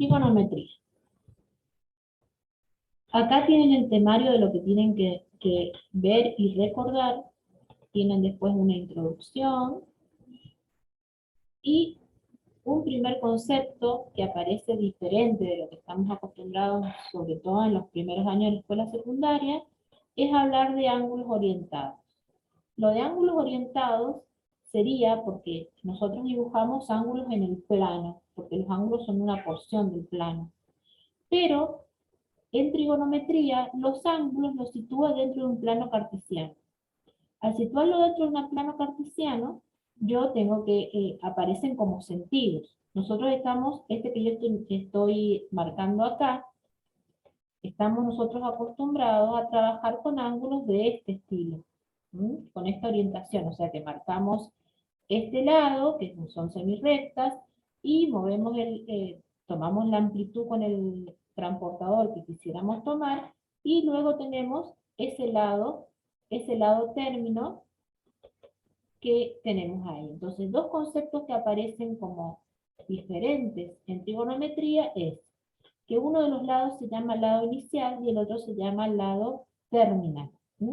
Trigonometría. Acá tienen el temario de lo que tienen que ver y recordar. Tienen después una introducción y un primer concepto que aparece diferente de lo que estamos acostumbrados, sobre todo en los primeros años de la escuela secundaria, es hablar de ángulos orientados. Lo de ángulos orientados sería porque nosotros dibujamos ángulos en el plano, porque los ángulos son una porción del plano. Pero en trigonometría, los ángulos los sitúa dentro de un plano cartesiano. Al situarlo dentro de un plano cartesiano, yo tengo que, aparecen como sentidos. Nosotros estamos, este que yo estoy marcando acá, estamos nosotros acostumbrados a trabajar con ángulos de este estilo, con esta orientación, o sea que marcamos este lado, que son semirrectas, y movemos tomamos la amplitud con el transportador que quisiéramos tomar, y luego tenemos ese lado término que tenemos ahí. Entonces, dos conceptos que aparecen como diferentes en trigonometría es que uno de los lados se llama lado inicial y el otro se llama lado terminal. ¿Sí?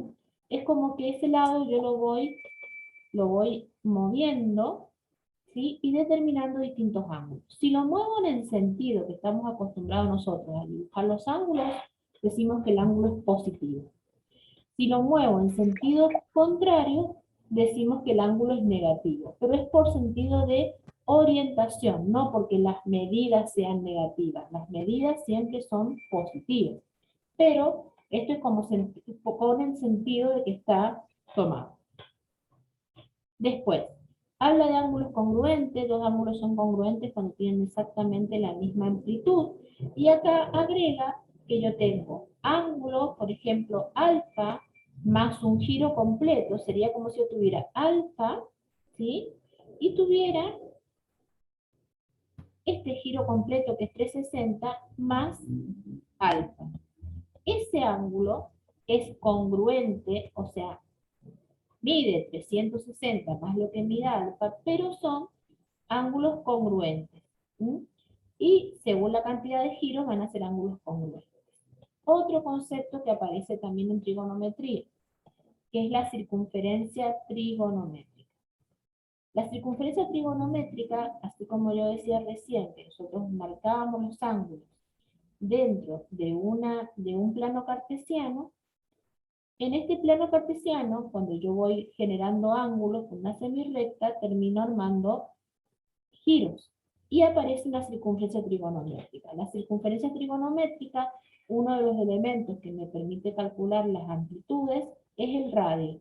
Es como que ese lado yo lo voy moviendo, ¿sí? Y determinando distintos ángulos. Si lo muevo en el sentido que estamos acostumbrados nosotros a dibujar los ángulos, decimos que el ángulo es positivo. Si lo muevo en sentido contrario, decimos que el ángulo es negativo, pero es por sentido de orientación, no porque las medidas sean negativas. Las medidas siempre son positivas, pero esto es como con el sentido de que está tomado. Después, habla de ángulos congruentes. Dos ángulos son congruentes cuando tienen exactamente la misma amplitud. Y acá agrega que yo tengo ángulos, por ejemplo, alfa más un giro completo. Sería como si yo tuviera alfa, ¿sí? Y tuviera este giro completo que es 360 más alfa. Ese ángulo es congruente, o sea, mide 360 más lo que mide alfa, pero son ángulos congruentes. ¿Sí? Y según la cantidad de giros van a ser ángulos congruentes. Otro concepto que aparece también en trigonometría, que es la circunferencia trigonométrica. La circunferencia trigonométrica, así como yo decía recién, que nosotros marcábamos los ángulos dentro de un plano cartesiano, en este plano cartesiano, cuando yo voy generando ángulos con una semirrecta, termino armando giros y aparece una circunferencia trigonométrica. La circunferencia trigonométrica, uno de los elementos que me permite calcular las amplitudes es el radio.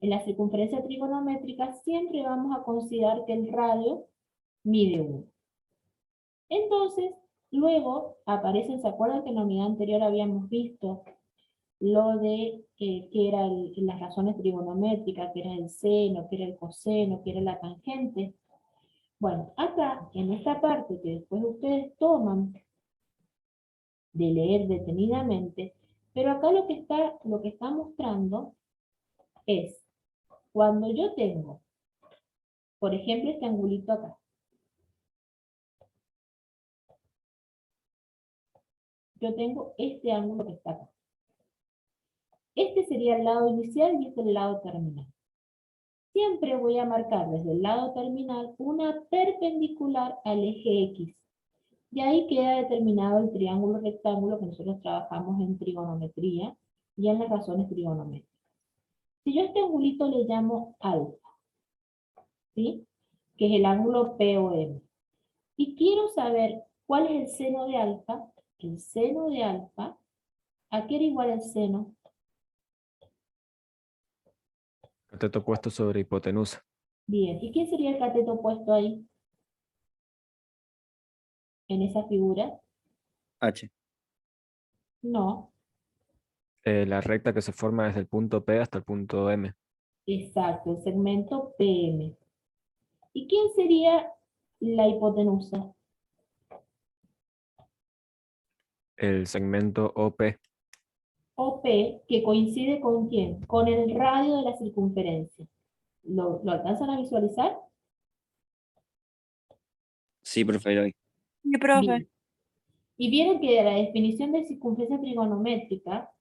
En la circunferencia trigonométrica siempre vamos a considerar que el radio mide 1. Entonces, luego aparecen, ¿se acuerdan que en la unidad anterior habíamos visto lo de que era las razones trigonométricas, que era el seno, que era el coseno, que era la tangente? Bueno, acá, en esta parte que después ustedes toman de leer detenidamente, pero acá lo que está mostrando es, cuando yo tengo, por ejemplo, este angulito acá, yo tengo este ángulo que está acá. Este sería el lado inicial y este el lado terminal. Siempre voy a marcar desde el lado terminal una perpendicular al eje X. Y ahí queda determinado el triángulo rectángulo que nosotros trabajamos en trigonometría y en las razones trigonométricas. Si yo a este angulito le llamo alfa, ¿sí? Que es el ángulo POM, y quiero saber cuál es el seno de alfa, ¿a qué era igual el seno? Cateto opuesto sobre hipotenusa. Bien, ¿y quién sería el cateto puesto ahí, en esa figura? H. No, La recta que se forma desde el punto P hasta el punto M. exacto, el segmento PM. ¿Y quién sería la hipotenusa? El segmento OP. OP, que coincide con quién? Con el radio de la circunferencia. ¿Lo alcanzan a visualizar? Sí, profe, ahí. Sí, profe. Bien. Y vieron que la definición de circunferencia trigonométrica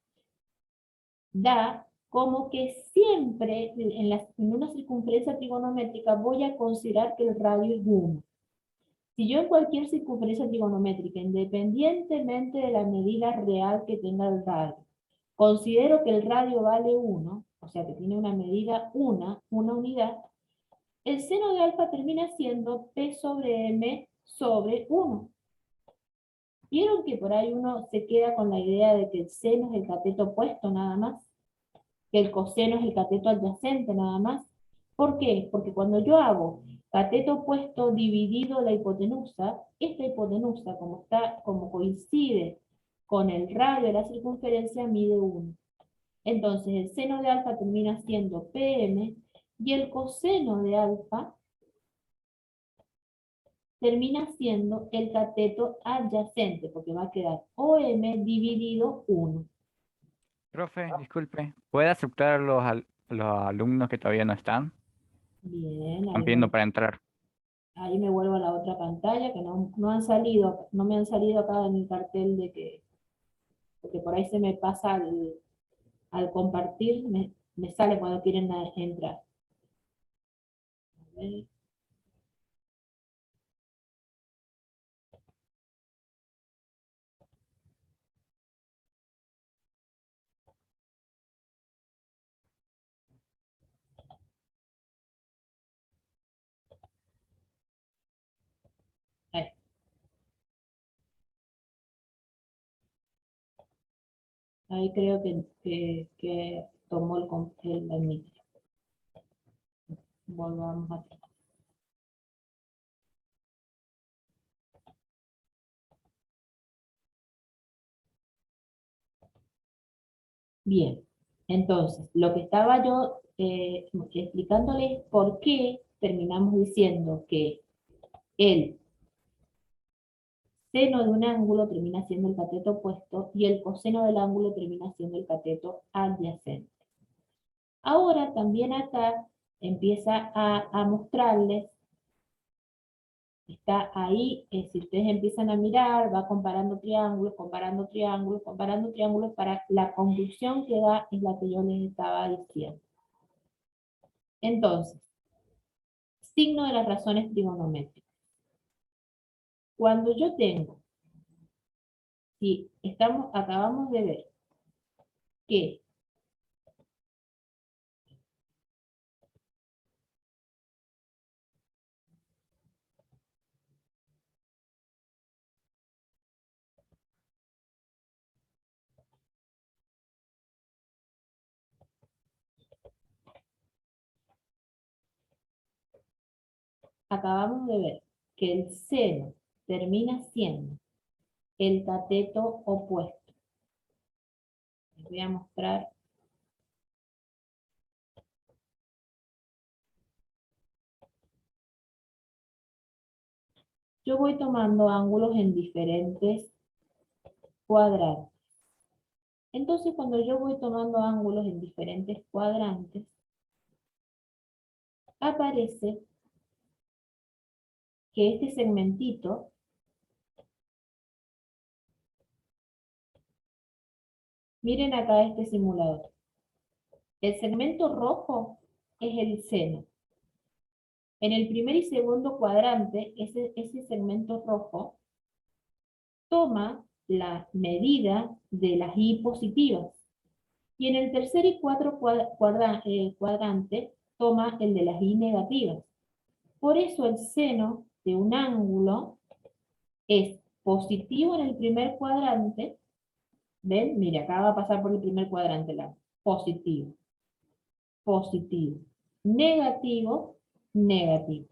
da como que siempre en una circunferencia trigonométrica voy a considerar que el radio es 1. Si yo en cualquier circunferencia trigonométrica, independientemente de la medida real que tenga el radio, considero que el radio vale 1, o sea que tiene una medida una unidad, el seno de alfa termina siendo P sobre M sobre 1. ¿Vieron que por ahí uno se queda con la idea de que el seno es el cateto opuesto nada más? Que el coseno es el cateto adyacente nada más. ¿Por qué? Porque cuando yo hago cateto opuesto dividido la hipotenusa, esta hipotenusa, como coincide con el radio de la circunferencia, mide 1. Entonces el seno de alfa termina siendo PM y el coseno de alfa termina siendo el cateto adyacente, porque va a quedar OM dividido 1. Profe, disculpe, ¿puede aceptar a los alumnos que todavía no están? Bien, Están pidiendo para entrar. ahí me vuelvo a la otra pantalla, que no han salido, no me han salido acá en el cartel de que, porque por ahí se me pasa al compartir, me sale cuando quieren entrar. A ver. Ahí, ahí creo que tomó el micro. Volvamos a... Bien, entonces, lo que estaba yo explicándoles por qué terminamos diciendo que el seno de un ángulo termina siendo el cateto opuesto y el coseno del ángulo termina siendo el cateto adyacente. Ahora también acá empieza a mostrarles, está ahí, si ustedes empiezan a mirar, va comparando triángulos, comparando triángulos, comparando triángulos, para la conclusión que da es la que yo les estaba diciendo. Entonces, signo de las razones trigonométricas. Cuando yo tengo, si acabamos de ver que acabamos de ver que el seno termina siendo el cateto opuesto. Les voy a mostrar. Yo voy tomando ángulos en diferentes cuadrantes. Entonces, cuando yo voy tomando ángulos en diferentes cuadrantes, aparece que este segmentito miren acá este simulador. El segmento rojo es el seno. En el primer y segundo cuadrante, ese segmento rojo toma la medida de las y positivas. Y en el tercer y cuarto cuadrante toma el de las y negativas. Por eso el seno de un ángulo es positivo en el primer cuadrante. ¿Ven? Mire, acá va a pasar por el primer cuadrante la positivo. Positivo. Negativo. Negativo.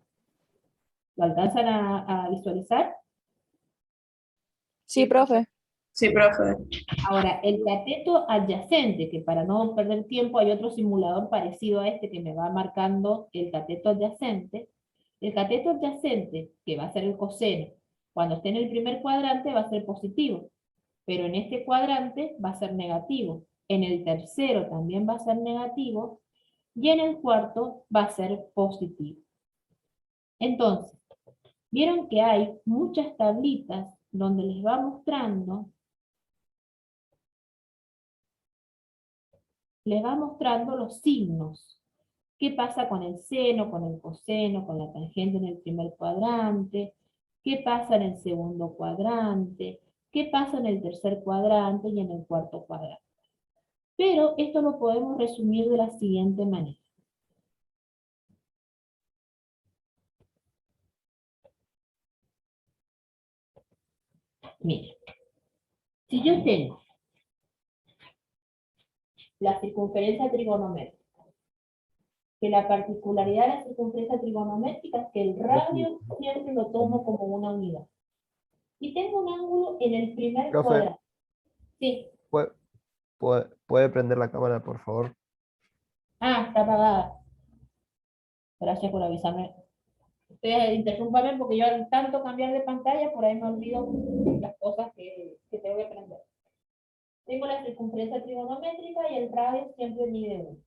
¿Lo alcanzan a visualizar? Sí, profe. Sí, profe. Ahora, el cateto adyacente, que para no perder tiempo hay otro simulador parecido a este que me va marcando el cateto adyacente. El cateto adyacente, que va a ser el coseno, cuando esté en el primer cuadrante va a ser positivo, pero en este cuadrante va a ser negativo. En el tercero también va a ser negativo y en el cuarto va a ser positivo. Entonces, vieron que hay muchas tablitas donde les va mostrando los signos. ¿Qué pasa con el seno, con el coseno, con la tangente en el primer cuadrante? ¿Qué pasa en el segundo cuadrante? ¿Qué pasa en el tercer cuadrante y en el cuarto cuadrante? Pero esto lo podemos resumir de la siguiente manera. Mira, si yo tengo la circunferencia trigonométrica, que la particularidad de la circunferencia trigonométrica es que el radio siempre lo tomo como una unidad. Y tengo un ángulo en el primer Profe, cuadrante. Sí. ¿puede prender la cámara, por favor? Ah, está apagada. Gracias por avisarme. Ustedes interrúmpame porque yo al tanto cambiar de pantalla, por ahí me olvido las cosas que tengo que aprender. Tengo la circunferencia trigonométrica y el radio siempre mide 1.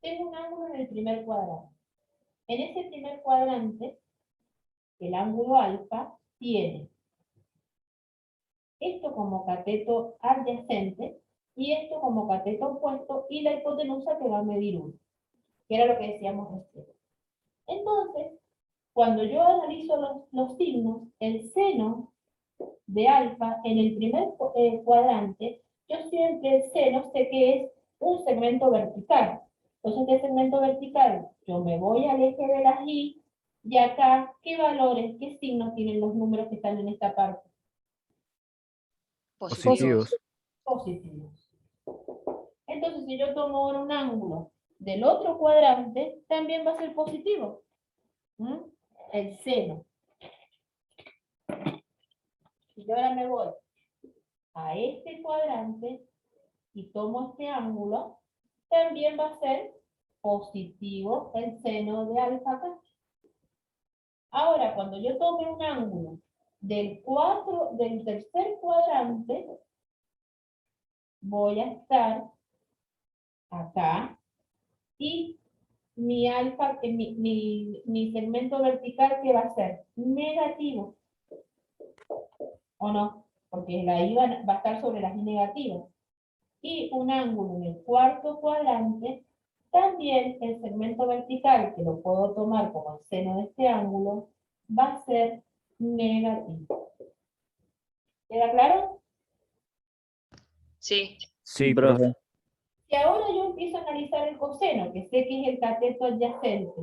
Tengo un ángulo en el primer cuadrante. En ese primer cuadrante, el ángulo alfa tiene esto como cateto adyacente y esto como cateto opuesto y la hipotenusa que va a medir 1, que era lo que decíamos recién. Entonces, cuando yo analizo los signos, el seno de alfa en el primer cuadrante, yo siempre el seno sé que es un segmento vertical. Entonces, ¿qué segmento vertical? Yo me voy al eje de las y acá, ¿qué valores, qué signos tienen los números que están en esta parte? Positivos. Positivos. Entonces, si yo tomo ahora un ángulo del otro cuadrante, también va a ser positivo. El seno. Si yo ahora me voy a este cuadrante y tomo este ángulo, también va a ser positivo el seno de alfa acá. Ahora, cuando yo tome un ángulo del tercer cuadrante, voy a estar acá y mi alfa, mi segmento vertical, ¿qué va a ser? Negativo. ¿O no? Porque la I va a estar sobre las I negativas. Y un ángulo en el cuarto cuadrante, también el segmento vertical, que lo puedo tomar como el seno de este ángulo, va a ser negativo. ¿Queda claro? Sí. Sí, profe. Y ahora yo empiezo a analizar el coseno, que sé que es el cateto adyacente.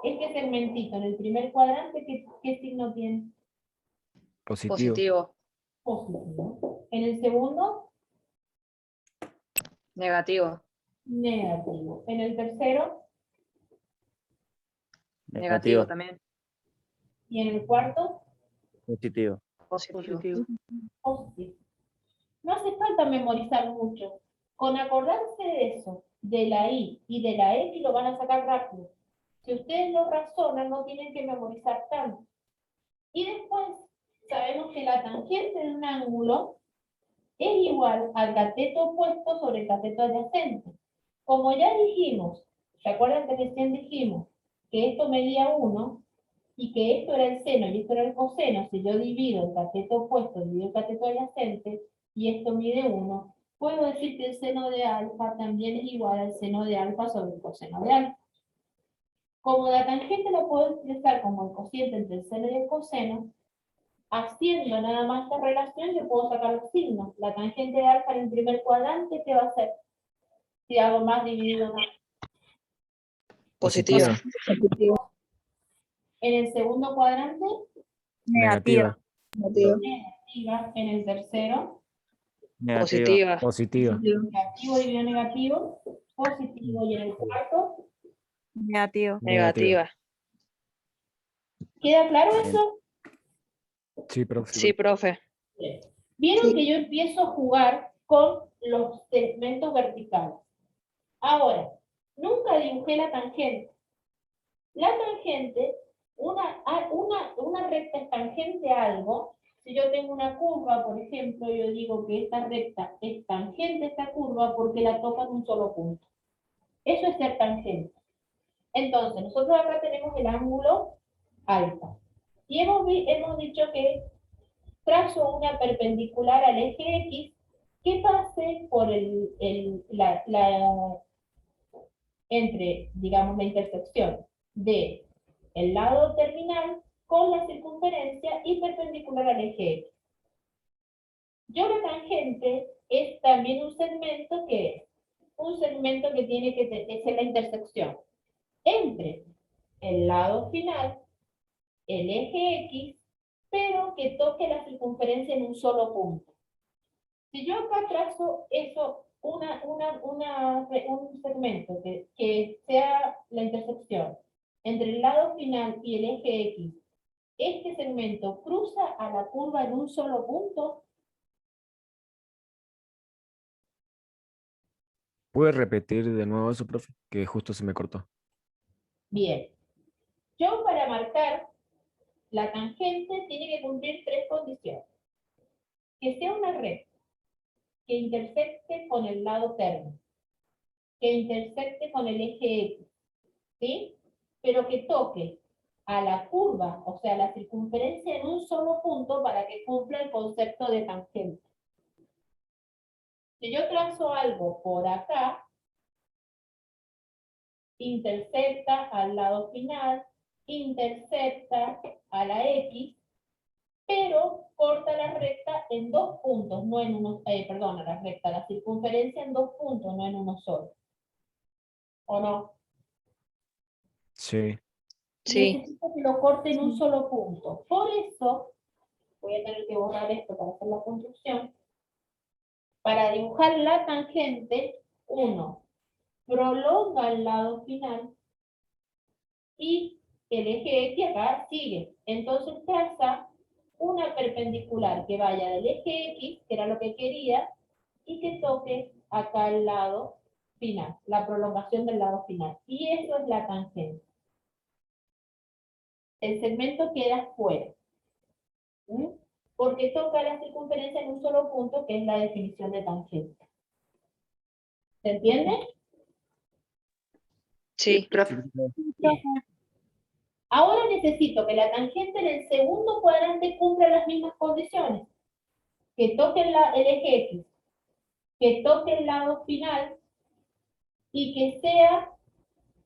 Este segmentito en el primer cuadrante, ¿qué signo tiene? Positivo. Positivo. Positivo. En el segundo, Negativo. negativo. En el tercero, Negativo también. y en el cuarto, Positivo. Positivo. positivo. No hace falta memorizar mucho. Con acordarse de eso, de la I y de la X, lo van a sacar rápido. Si ustedes no razonan, no tienen que memorizar tanto. Y después, sabemos que la tangente de un ángulo es igual al cateto opuesto sobre el cateto adyacente. Como ya dijimos, ¿se acuerdan que recién dijimos que esto medía 1 y que esto era el seno y esto era el coseno? Si yo divido el cateto opuesto, divido el cateto adyacente y esto mide 1, puedo decir que el seno de alfa también es igual al seno de alfa sobre el coseno de alfa. Como la tangente la puedo expresar como el cociente entre el seno y el coseno, haciendo nada más esta relación, yo puedo sacar los signos. La tangente de alfa en el primer cuadrante, ¿qué va a hacer? Si hago más dividido más. Positivo. En el segundo cuadrante, Negativa. negativa. En el tercero, Positiva. Positiva. negativo dividido negativo, positivo. Y en el cuarto, Negativo. Negativa. ¿queda claro eso? Sí, profe. Sí, profe. Vieron que yo empiezo a jugar con los segmentos verticales. Ahora, nunca dibujé la tangente. La tangente, una recta es tangente a algo. Si yo tengo una curva, por ejemplo, yo digo que esta recta es tangente a esta curva porque la toca en un solo punto. Eso es ser tangente. Entonces, nosotros acá tenemos el ángulo alfa. Y hemos dicho que trazo una perpendicular al eje X que pase por entre, digamos, la intersección de el lado terminal con la circunferencia y perpendicular al eje X. Yo la tangente es también un segmento que es un segmento que tiene que ser la intersección entre el lado final, el eje X, pero que toque la circunferencia en un solo punto. Si yo acá trazo eso, un segmento que sea la intersección entre el lado final y el eje X, este segmento cruza a la curva en un solo punto. ¿Puede repetir de nuevo eso, profe? Que justo se me cortó. Bien. Yo para marcar la tangente tiene que cumplir tres condiciones. Que sea una recta, que intersecte con el lado término, que intersecte con el eje X, ¿sí? Pero que toque a la curva, o sea, la circunferencia en un solo punto para que cumpla el concepto de tangente. Si yo trazo algo por acá, intersecta al lado final, intersecta a la X, pero corta la recta en dos puntos, no en uno, perdón, la recta, la circunferencia en dos puntos, no en uno solo. ¿O no? Sí. Sí. Necesito que lo corte en un solo punto. Por eso, voy a tener que borrar esto para hacer la construcción. Para dibujar la tangente, uno prolonga el lado final y el eje X acá sigue. Entonces traza una perpendicular que vaya del eje X, que era lo que quería, y que toque acá el lado final, la prolongación del lado final. Y eso es la tangente. El segmento queda fuera. ¿Mm? Porque toca la circunferencia en un solo punto, que es la definición de tangente. ¿Se entiende? Sí, profe. Bien. Ahora necesito que la tangente en el segundo cuadrante cumpla las mismas condiciones. Que toque el eje X, que toque el lado final y que sea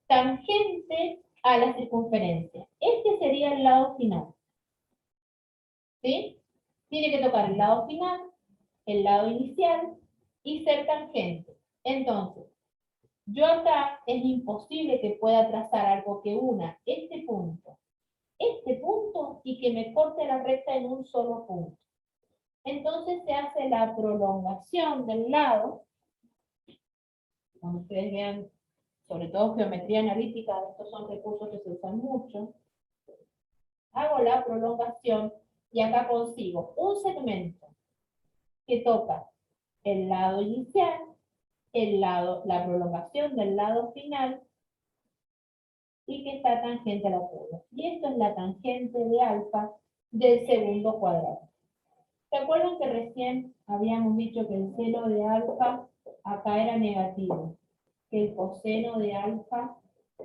tangente a la circunferencia. Este sería el lado final. ¿Sí? Tiene que tocar el lado final, el lado inicial y ser tangente. Entonces, yo acá es imposible que pueda trazar algo que una este punto y que me corte la recta en un solo punto. Entonces se hace la prolongación del lado. Cuando ustedes vean, sobre todo geometría analítica, estos son recursos que se usan mucho. Hago la prolongación y acá consigo un segmento que toca el lado inicial, la prolongación del lado final y que está tangente a la curva. Y esto es la tangente de alfa del segundo cuadrado. ¿Se acuerdan que recién habíamos dicho que el seno de alfa acá era negativo? Que el coseno de alfa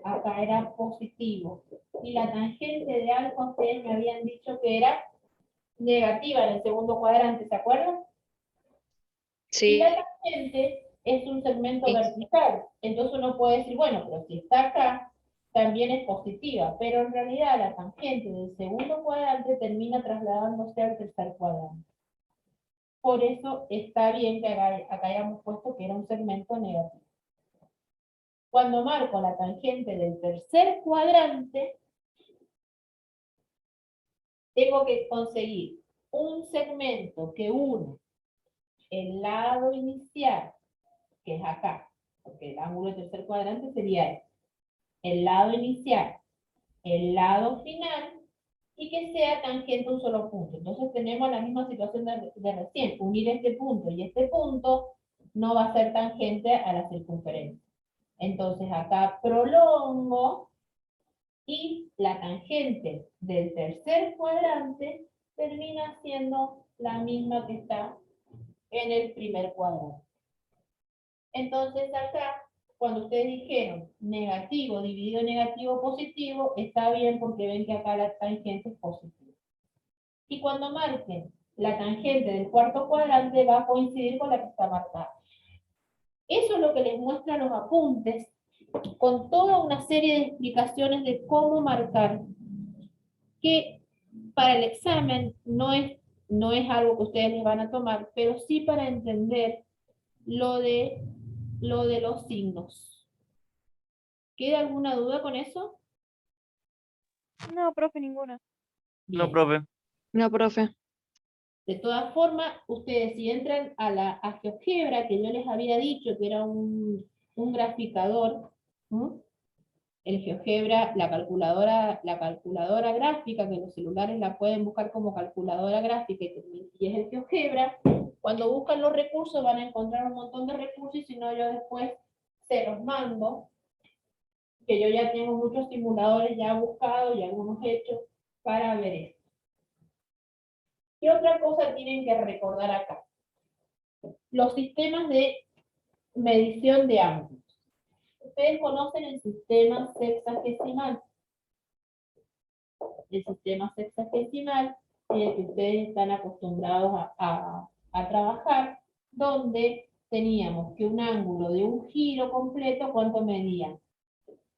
acá era positivo. Y la tangente de alfa ustedes me habían dicho que era negativa en el segundo cuadrante, ¿se acuerdan? Y Sí. la tangente es un segmento Sí. vertical. Entonces uno puede decir, bueno, pero si está acá, también es positiva. Pero en realidad la tangente del segundo cuadrante termina trasladándose al tercer cuadrante. Por eso está bien que acá hayamos puesto que era un segmento negativo. Cuando marco la tangente del tercer cuadrante, tengo que conseguir un segmento que une el lado inicial, que es acá, porque el ángulo del tercer cuadrante sería este, el lado inicial, el lado final, y que sea tangente a un solo punto. Entonces tenemos la misma situación de recién, unir este punto y este punto no va a ser tangente a la circunferencia. Entonces acá prolongo y la tangente del tercer cuadrante termina siendo la misma que está en el primer cuadrante. Entonces acá, cuando ustedes dijeron negativo dividido negativo positivo, está bien porque ven que acá la tangente es positiva. Y cuando marquen la tangente del cuarto cuadrante va a coincidir con la que está marcada. Eso es lo que les muestra los apuntes, con toda una serie de explicaciones de cómo marcar, que para el examen no es algo que ustedes les van a tomar, pero sí para entender lo de los signos. ¿Queda alguna duda con eso? No, profe, ninguna. No, Bien. profe. No, profe. De todas formas, ustedes si entran a GeoGebra, que yo les había dicho que era un graficador, ¿m? El GeoGebra, la calculadora gráfica, que los celulares la pueden buscar como calculadora gráfica y es el GeoGebra, cuando buscan los recursos van a encontrar un montón de recursos y si no yo después se los mando, que yo ya tengo muchos simuladores ya buscados y algunos hechos para ver esto. ¿Qué otra cosa tienen que recordar acá? Los sistemas de medición de ángulos. Ustedes conocen el sistema sexagesimal. El sistema sexagesimal es el que ustedes están acostumbrados a trabajar, donde teníamos que un ángulo de un giro completo, ¿cuánto medía?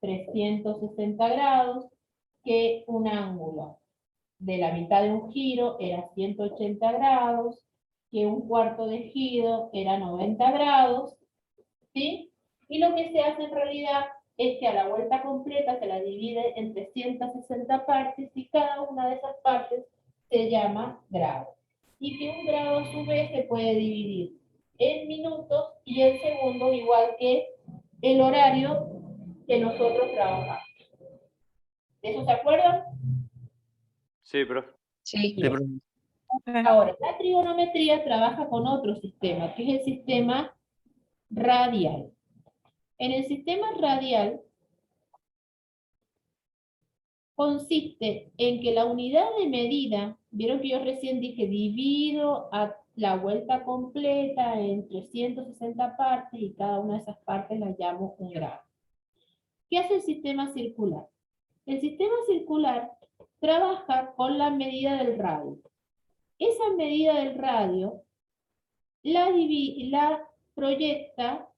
360 grados, que un ángulo de la mitad de un giro era 180 grados, que un cuarto de giro era 90 grados, ¿sí? Y lo que se hace en realidad es que a la vuelta completa se la divide en 360 partes y cada una de esas partes se llama grado. Y que un grado a su vez se puede dividir en minutos y en segundos, igual que el horario que nosotros trabajamos. ¿De eso se acuerdan? Sí, profe. Sí. Bien. Ahora, la trigonometría trabaja con otro sistema, que es el sistema radial. En el sistema radial consiste en que la unidad de medida, vieron que yo recién dije, divido a la vuelta completa en 360 partes y cada una de esas partes la llamo un grado. ¿Qué hace el sistema circular? El sistema circular trabaja con la medida del radio. Esa medida del radio la proyecta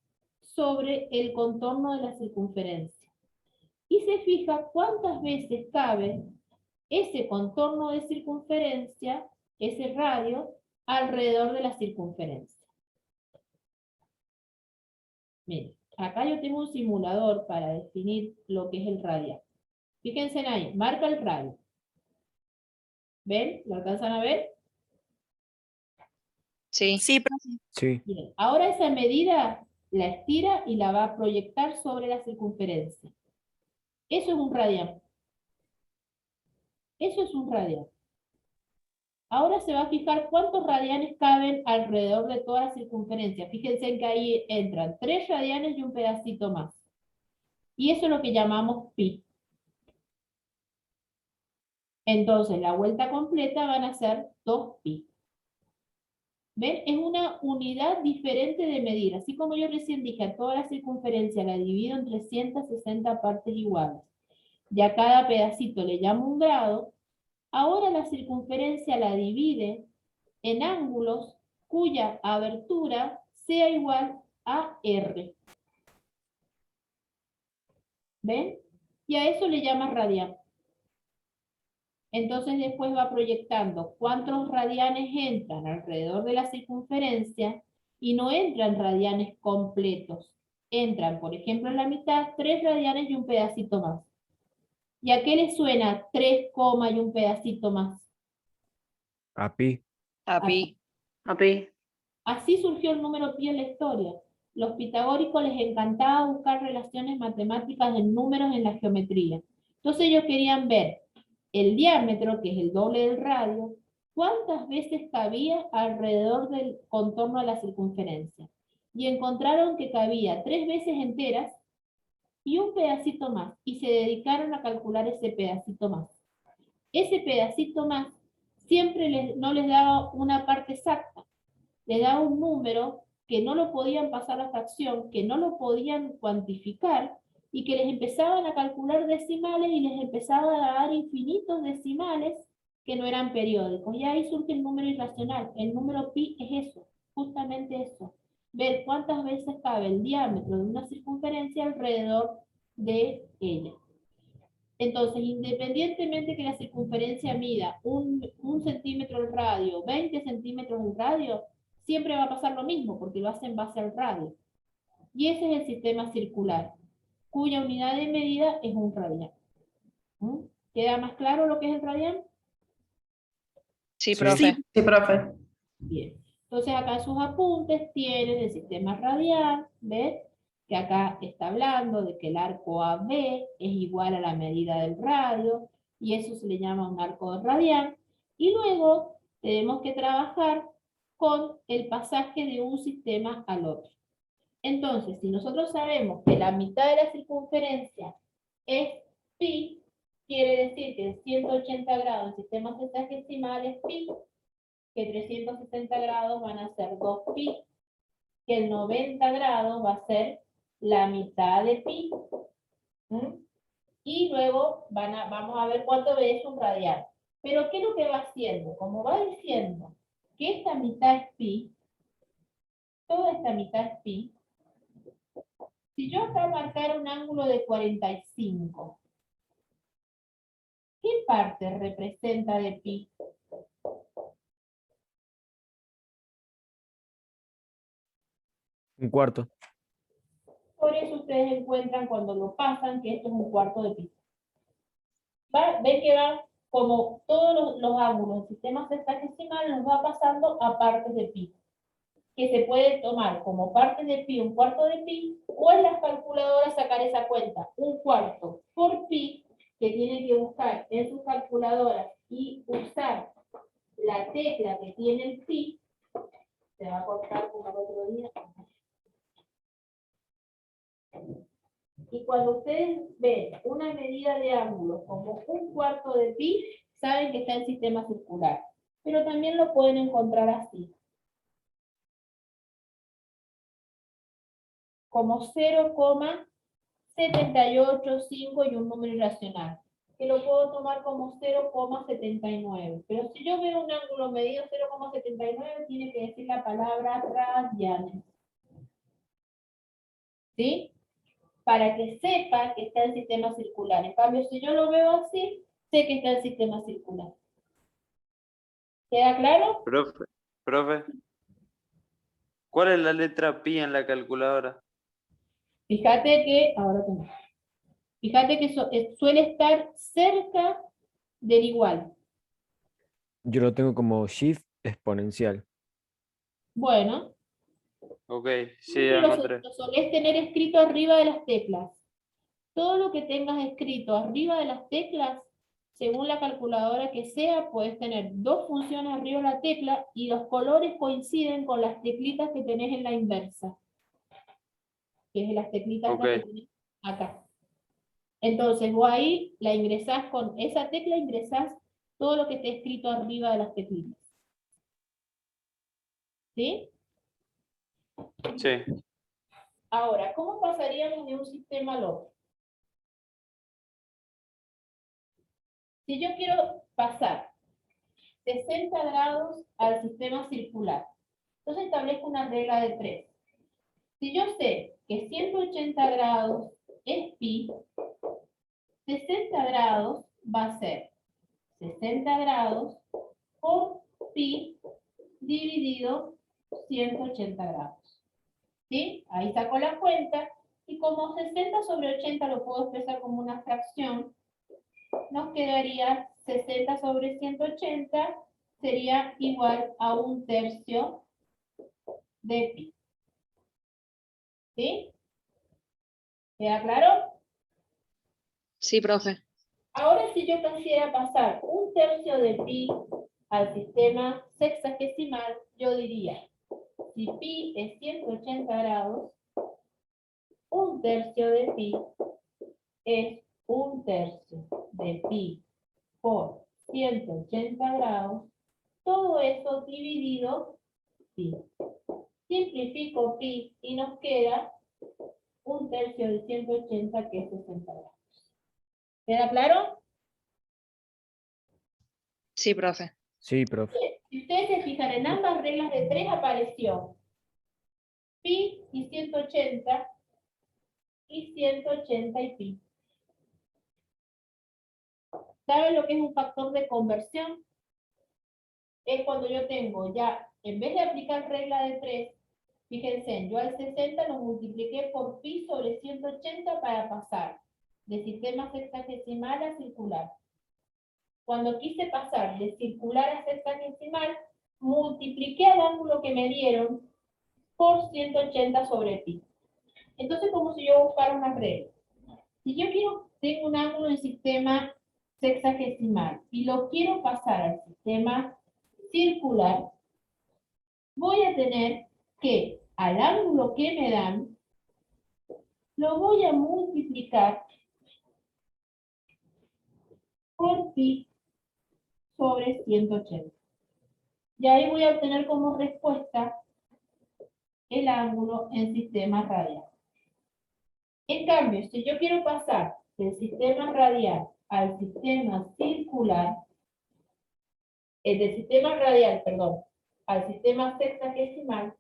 sobre el contorno de la circunferencia y se fija cuántas veces cabe ese contorno de circunferencia, ese radio, alrededor de la circunferencia. Miren, acá yo tengo un simulador para definir lo que es el radial. Fíjense ahí, marca el radio. ¿Ven? ¿Lo alcanzan a ver? Sí. Sí, profe. Sí. Bien, ahora esa medida la estira y la va a proyectar sobre la circunferencia. Eso es un radian. Eso es un radian. Ahora se va a fijar cuántos radianes caben alrededor de toda la circunferencia. Fíjense que ahí entran 3 radianes y un pedacito más. Y eso es lo que llamamos pi. Entonces la vuelta completa van a ser 2pi. ¿Ven? Es una unidad diferente de medir. Así como yo recién dije, a toda la circunferencia la divido en 360 partes iguales. Y a cada pedacito le llamo un grado. Ahora la circunferencia la divide en ángulos cuya abertura sea igual a R. ¿Ven? Y a eso le llama radian. Entonces después va proyectando cuántos radianes entran alrededor de la circunferencia y no entran radianes completos. Entran, por ejemplo, en la mitad, 3 radianes y un pedacito más. ¿Y a qué le suena 3, y un pedacito más? A pi. A pi. A pi. Así surgió el número pi en la historia. Los pitagóricos les encantaba buscar relaciones matemáticas de números en la geometría. Entonces ellos querían ver el diámetro, que es el doble del radio, cuántas veces cabía alrededor del contorno de la circunferencia. Y encontraron que cabía 3 veces enteras y un pedacito más. Y se dedicaron a calcular ese pedacito más. Ese pedacito más siempre no les daba una parte exacta. Les daba un número que no lo podían pasar a fracción, que no lo podían cuantificar, y que les empezaban a calcular decimales y les empezaban a dar infinitos decimales que no eran periódicos. Y ahí surge el número irracional. El número pi es eso, justamente eso. Ver cuántas veces cabe el diámetro de una circunferencia alrededor de ella. Entonces, independientemente que la circunferencia mida un centímetro al radio, 20 centímetros al radio, siempre va a pasar lo mismo, porque lo hace en base al radio. Y ese es el sistema circular, cuya unidad de medida es un radián. ¿Mm? ¿Queda más claro lo que es el radián? Sí, Sí. profe. Sí, profe. Bien. Entonces acá en sus apuntes tienen el sistema radial, ¿ves? Que acá está hablando de que el arco AB es igual a la medida del radio, y eso se le llama un arco radial. Y luego tenemos que trabajar con el pasaje de un sistema al otro. Entonces, si nosotros sabemos que la mitad de la circunferencia es pi, quiere decir que 180 grados en sistemas sexagesimales pi, que 360 grados van a ser 2 pi, que el 90 grados va a ser la mitad de pi. ¿Mm? Y luego vamos a ver cuánto es un radial. Pero ¿qué es lo que va haciendo? Como va diciendo que esta mitad es pi, toda esta mitad es pi, si yo acá marcara un ángulo de 45, ¿qué parte representa de pi? Un cuarto. Por eso ustedes encuentran cuando lo pasan que esto es un cuarto de pi. Ven que va como todos los ángulos del sistema sexagesimal los va pasando a partes de pi, que se puede tomar como parte de pi un cuarto de pi, o en las calculadoras sacar esa cuenta, un cuarto por pi, que tienen que buscar en sus calculadoras y usar la tecla que tiene el pi. Se va a cortar como el otro día. Y cuando ustedes ven una medida de ángulo como un cuarto de pi, saben que está en sistema circular. Pero también lo pueden encontrar así. Como 0,785 y un número irracional. Que lo puedo tomar como 0,79. Pero si yo veo un ángulo medido 0,79, tiene que decir la palabra radianes. ¿Sí? Para que sepa que está en sistema circular. En cambio, si yo lo veo así, sé que está en sistema circular. ¿Queda claro? Profe, ¿cuál es la letra pi en la calculadora? Fíjate que, fíjate que suele estar cerca del igual. Yo lo tengo como shift exponencial. Ok, Bueno, sí, siempre ya encontré. lo solés tener escrito arriba de las teclas. Todo lo que tengas escrito arriba de las teclas, según la calculadora que sea, puedes tener dos funciones arriba de la tecla y los colores coinciden con las teclitas que tenés en la inversa. Que es las teclitas Ok. que tenés acá. Entonces, vos ahí la ingresás con esa tecla, ingresás todo lo que esté escrito arriba de las teclitas. ¿Sí? Sí. Ahora, ¿cómo pasaríamos de un sistema al otro? Si yo quiero pasar 60 grados al sistema circular, entonces establezco una regla de 3. Si yo sé que 180 grados es pi, 60 grados va a ser 60 grados por pi dividido 180 grados. ¿Sí? Ahí saco la cuenta, y como 60 sobre 80 lo puedo expresar como una fracción, nos quedaría 60 sobre 180 sería igual a 1/3 de pi. ¿Sí? ¿Queda claro? Sí, profe. Ahora, si yo quisiera pasar 1/3 de pi al sistema sexagesimal, yo diría, si pi es 180 grados, 1/3 de pi es 1/3 de pi por 180 grados, todo eso dividido pi. Simplifico pi y nos queda 1/3 de 180, que es 60 grados. ¿Queda claro? Sí, profe. Sí, profe. Si ustedes se fijan, en ambas reglas de 3 apareció pi y 180 y 180 y pi. ¿Saben lo que es un factor de conversión? Es cuando yo tengo ya, en vez de aplicar regla de 3, fíjense, yo al 60 lo multipliqué por pi sobre 180 para pasar de sistema sexagesimal a circular. Cuando quise pasar de circular a sexagesimal, multipliqué al ángulo que me dieron por 180 sobre pi. Entonces, como si yo buscara una regla. Si yo tengo un ángulo en sistema sexagesimal y lo quiero pasar al sistema circular, voy a tener que al ángulo que me dan, lo voy a multiplicar por pi sobre 180. Y ahí voy a obtener como respuesta el ángulo en sistema radial. En cambio, si yo quiero pasar del sistema radial al sistema circular, del sistema radial, perdón, al sistema sexagesimal,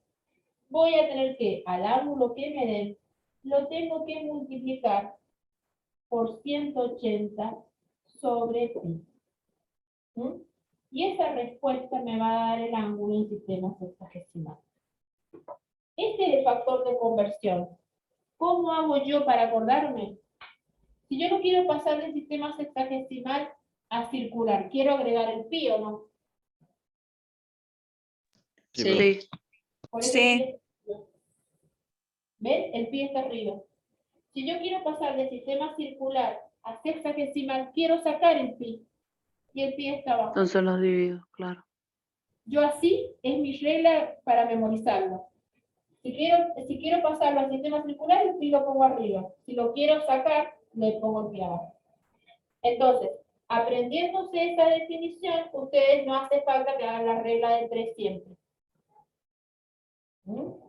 voy a tener que, al ángulo que me den, lo tengo que multiplicar por 180 sobre pi. ¿Mm? Y esa respuesta me va a dar el ángulo en sistema sexagesimal. Este es el factor de conversión. ¿Cómo hago yo para acordarme? Si yo no quiero pasar del sistema sexagesimal a circular, ¿quiero agregar el pi o no? Sí. Por eso Sí. el pi está arriba. ¿Ven? El pi está arriba. Si yo quiero pasar del sistema circular a sexagesimal, quiero sacar el pi. Y el pi está abajo. Entonces los divido, claro. Yo así es mi regla para memorizarlo. Si quiero pasarlo al sistema circular, el pi lo pongo arriba. Si lo quiero sacar, le pongo el pi abajo. Entonces, aprendiéndose esa definición, ustedes no hace falta que hagan la regla de 3 siempre.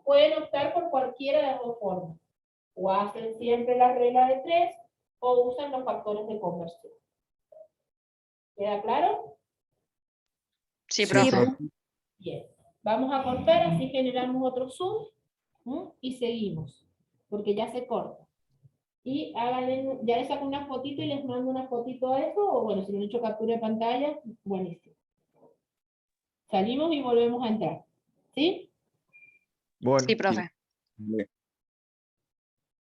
Pueden optar por cualquiera de las dos formas. O hacen siempre la regla de 3 o usan los factores de conversión. ¿Queda claro? Sí, Sí, profe. profe. Bien. Vamos a cortar, así generamos otro zoom. Y seguimos, porque ya se corta. Y háganle, ya les saco una fotito y les mando una fotito a eso, o bueno, si no he hecho captura de pantalla, buenísimo. Salimos y volvemos a entrar. ¿Sí? Bueno. Sí, profe. Bien.